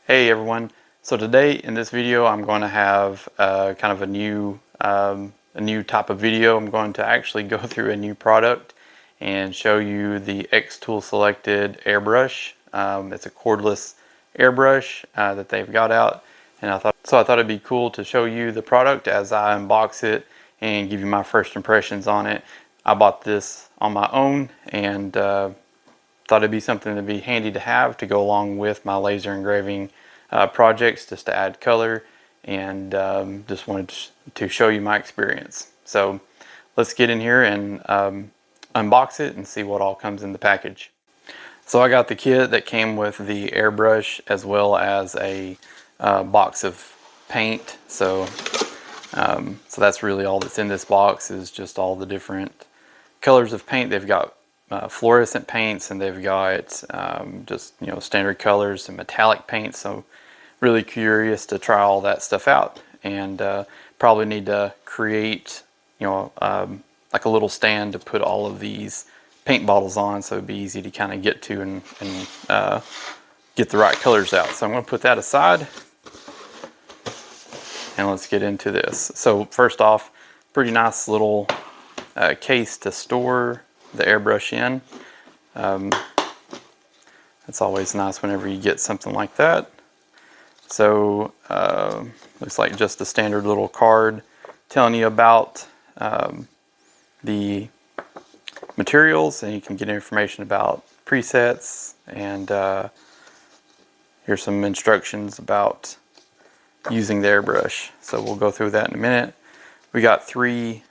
Hey everyone, so today in this video I'm going to have kind of a new type of video. I'm going to actually go through a new product and show you the xTool Selected Airbrush. It's a cordless airbrush that they've got out, and I thought it'd be cool to show you the product as I unbox it and give you my first impressions on it. I bought this on my own and thought it'd be something that'd be handy to have to go along with my laser engraving projects, just to add color, and just wanted to show you my experience. So let's get in here and unbox it and see what all comes in the package. So I got the kit that came with the airbrush as well as a box of paint. So that's really all that's in this box, is just all the different colors of paint. They've got fluorescent paints, and they've got just standard colors and metallic paints. So really curious to try all that stuff out, and probably need to create like a little stand to put all of these paint bottles on, so it'd be easy to kind of get to and get the right colors out. So I'm going to put that aside and let's get into this. So first off, pretty nice little case to store the airbrush in. It's always nice whenever you get something like that. So looks like just a standard little card telling you about the materials, and you can get information about presets, and here's some instructions about using the airbrush. So we'll go through that in a minute. We got 3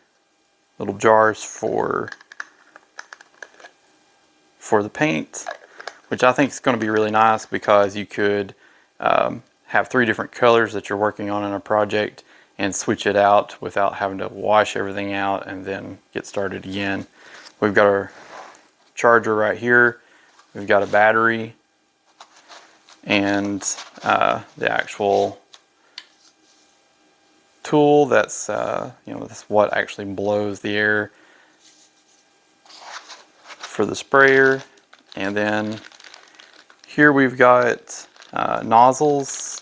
little jars for the paint, which I think is going to be really nice, because you could have 3 different colors that you're working on in a project and switch it out without having to wash everything out and then get started again. We've got our charger right here. We've got a battery, and the actual tool that's that's what actually blows the air for the sprayer. And then here we've got nozzles,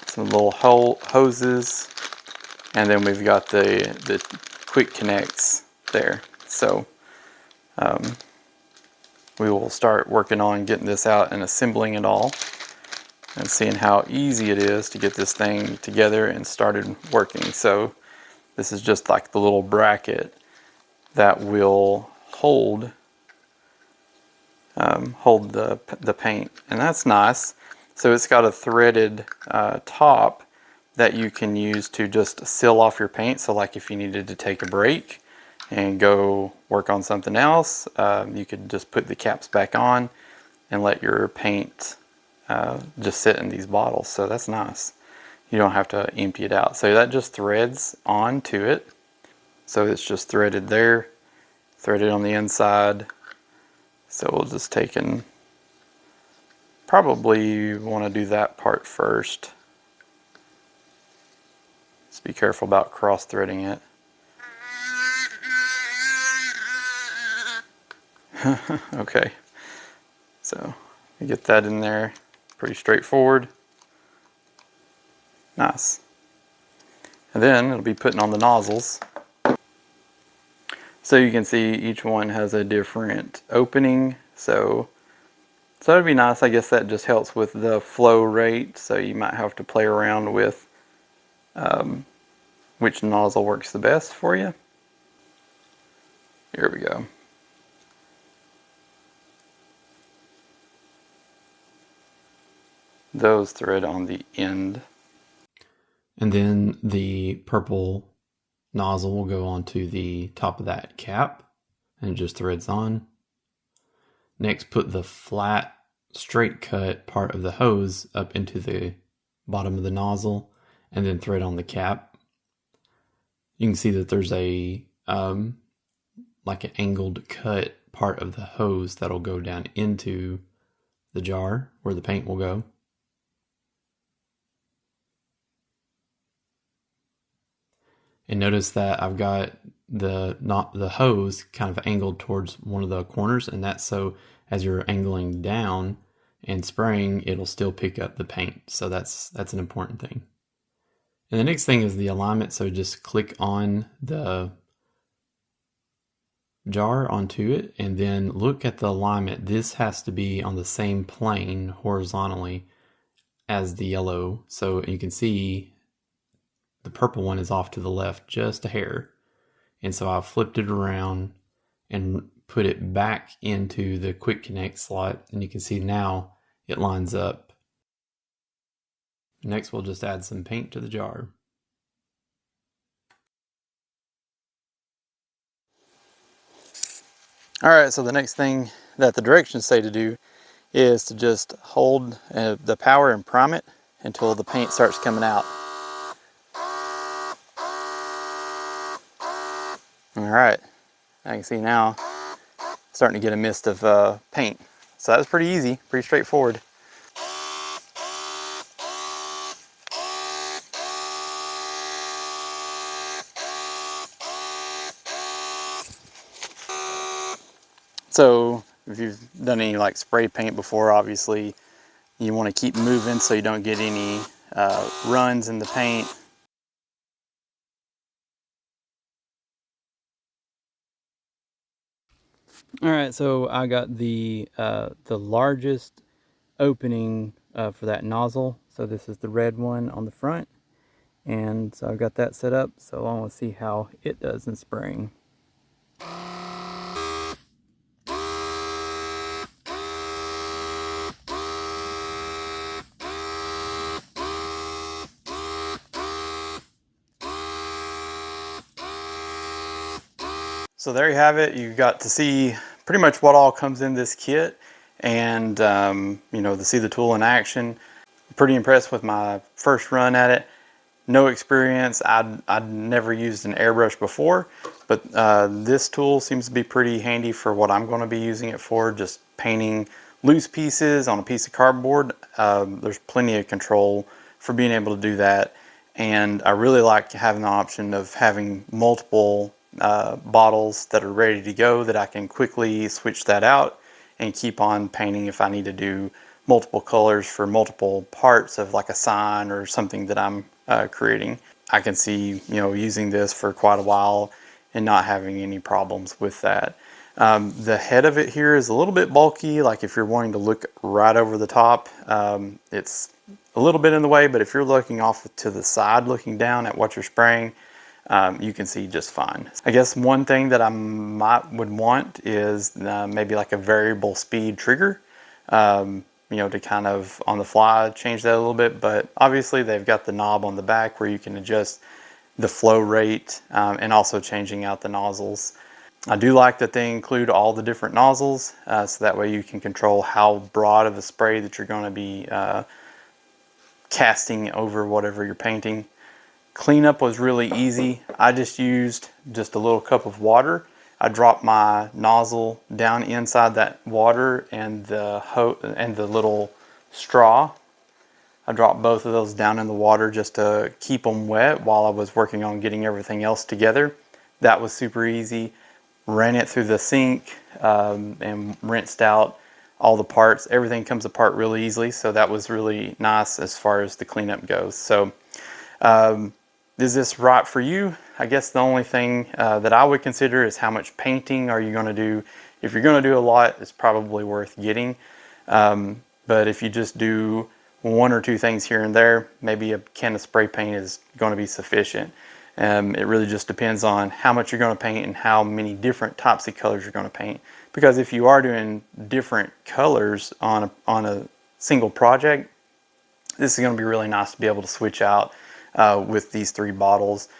some little hoses, and then we've got the quick connects there. So we will start working on getting this out and assembling it all, and seeing how easy it is to get this thing together and started working. So this is just like the little bracket that will hold the paint, and that's nice. So it's got a threaded top that you can use to just seal off your paint. So like if you needed to take a break and go work on something else, you could just put the caps back on and let your paint just sit in these bottles. So that's nice. You don't have to empty it out. So that just threads onto it. So it's just threaded there, threaded on the inside. So we'll just take and probably want to do that part first. Just be careful about cross threading it. Okay, so you get that in there. Pretty straightforward. Nice. And then it'll be putting on the nozzles. So you can see each one has a different opening. So that'd be nice. I guess that just helps with the flow rate. So you might have to play around with which nozzle works the best for you. Here we go. Those thread on the end. And then the purple nozzle will go onto the top of that cap and just threads on. Next, put the flat, straight cut part of the hose up into the bottom of the nozzle, and then thread on the cap. You can see that there's a like an angled cut part of the hose that'll go down into the jar where the paint will go. And notice that I've got the hose kind of angled towards one of the corners, and that's so as you're angling down, and spraying, it'll still pick up the paint. So that's an important thing. And the next thing is the alignment. So just click on the jar onto it and then look at the alignment. This has to be on the same plane horizontally as the yellow. So you can see the purple one is off to the left just a hair. And so I've flipped it around and put it back into the quick connect slot, and you can see now it lines up. Next we'll just add some paint to the jar. Alright, so the next thing that the directions say to do is to just hold the power and prime it until the paint starts coming out. Alright, I can see now starting to get a mist of paint. So that was pretty easy, pretty straightforward. So if you've done any like spray paint before, obviously you want to keep moving so you don't get any runs in the paint. All right, so I got the largest opening for that nozzle. So this is the red one on the front, and so I've got that set up. So I want to see how it does in spraying. So there you have it. You got to see pretty much what all comes in this kit, and you know, to see the tool in action. Pretty impressed with my first run at it. No experience. I'd never used an airbrush before, but this tool seems to be pretty handy for what I'm going to be using it for, just painting loose pieces on a piece of cardboard. There's plenty of control for being able to do that, and I really like having the option of having multiple bottles that are ready to go that I can quickly switch that out and keep on painting if I need to do multiple colors for multiple parts of like a sign or something that I'm creating. I can see, you know, using this for quite a while and not having any problems with that. The head of it here is a little bit bulky. Like if you're wanting to look right over the top, it's a little bit in the way, but if you're looking off to the side, looking down at what you're spraying, you can see just fine. I guess one thing that I would want is maybe like a variable speed trigger, you know, to kind of on the fly change that a little bit. But obviously they've got the knob on the back where you can adjust the flow rate and also changing out the nozzles. I do like that they include all the different nozzles, so that way you can control how broad of a spray that you're going to be casting over whatever you're painting. Cleanup was really easy. I just used just a little cup of water. I dropped my nozzle down inside that water and the little straw. I dropped both of those down in the water just to keep them wet while I was working on getting everything else together. That was super easy. Ran it through the sink and rinsed out all the parts. Everything comes apart really easily, so that was really nice as far as the cleanup goes. So is this right for you? I guess the only thing that I would consider is how much painting are you going to do. If you're going to do a lot, it's probably worth getting. But if you just do one or two things here and there, maybe a can of spray paint is going to be sufficient. It really just depends on how much you're going to paint and how many different types of colors you're going to paint. Because if you are doing different colors on a single project, this is going to be really nice to be able to switch out with these 3 bottles.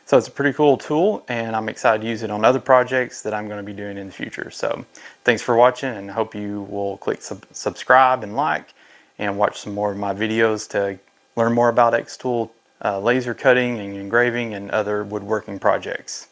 So it's a pretty cool tool, and I'm excited to use it on other projects that I'm going to be doing in the future. So thanks for watching, and I hope you will click subscribe and like and watch some more of my videos to learn more about xTool laser cutting and engraving and other woodworking projects.